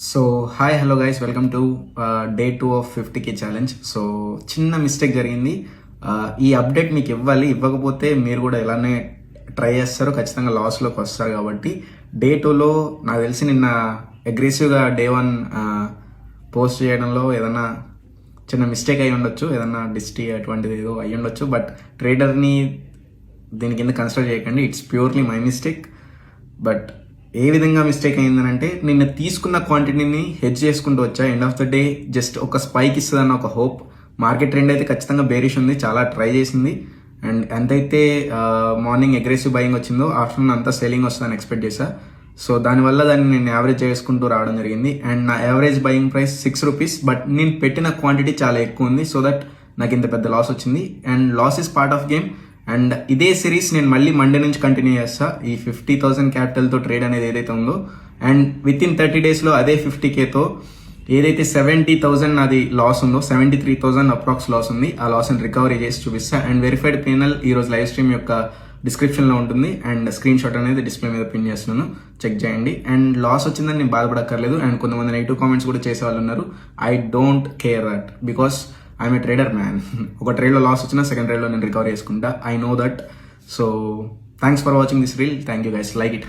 So hi hello guys, welcome to day 2 of 50K challenge. So చిన్న mistake జరిగింది. ఈ update మీకు ఇవ్వకపోతే మీరు కూడా ఇలానే ట్రై చేస్తారు, ఖచ్చితంగా లాస్లోకి వస్తారు. కాబట్టి డే 2లో నాకు తెలిసి నిన్న అగ్రెసివ్గా డే 1 పోస్ట్ చేయడంలో ఏదన్నా చిన్న మిస్టేక్ అయి ఉండొచ్చు, ఏదన్నా డిస్టీ అటువంటిది ఏదో అయి ఉండొచ్చు. బట్ ట్రేడర్ని దీని కింద కన్సిడర్ చేయకండి, it's purely my mistake. But ఏ విధంగా మిస్టేక్ అయిందనంటే, నిన్న తీసుకున్న క్వాంటిటీని హెడ్జ్ చేసుకుంటూ వచ్చా. End of the day just ఒక స్పైక్ ఇస్తుందన్న ఒక హోప్. మార్కెట్ ట్రెండ్ అయితే ఖచ్చితంగా బేరిష్ ఉంది, చాలా ట్రై చేసింది. అండ్ ఎంతైతే మార్నింగ్ అగ్రెసివ్ బయింగ్ వచ్చిందో ఆఫ్టర్నూన్ అంతా సెల్లింగ్ వస్తుందని ఎక్స్పెక్ట్ చేశా. సో దానివల్ల దాన్ని నేను యావరేజ్ చేసుకుంటూ రావడం జరిగింది. అండ్ నా యావరేజ్ బయింగ్ ప్రైస్ ₹6. బట్ నేను పెట్టిన క్వాంటిటీ చాలా ఎక్కువ ఉంది, సో దట్ నాకు ఇంత పెద్ద లాస్ వచ్చింది. And loss is part of game. అండ్ ఇదే సిరీస్ నేను మళ్ళీ మండే నుంచి కంటిన్యూ చేస్తా. ఈ 50,000 క్యాపిటల్తో ట్రేడ్ అనేది ఏదైతే ఉందో, అండ్ విత్ ఇన్ 30 డేస్లో అదే 50Kతో ఏదైతే 70,000 అది లాస్ ఉందో, 73,000 అప్రాక్స్ లాస్ ఉంది, ఆ లాస్ని రికవరీ చేసి చూపిస్తా. అండ్ వెరిఫైడ్ పేనల్ ఈరోజు లైవ్ స్ట్రీమ్ యొక్క డిస్క్రిప్షన్లో ఉంటుంది. అండ్ స్క్రీన్ షాట్ అనేది డిస్ప్లే మీద పిన్ చేస్తున్నాను, చెక్ చేయండి. అండ్ లాస్ వచ్చిందని నేను బాధపడక్కర్లేదు. అండ్ కొంతమంది నెగిటివ్ కామెంట్స్ కూడా చేసే వాళ్ళు ఉన్నారు. I don't care that, because I'm a trader man. ఒక ట్రేడ్లో లాస్ వచ్చినా సెకండ్ ట్రేడ్లో నేను రికవర్ చేసుకుంటా. I know that. So thanks for watching this reel. Thank you guys, like it.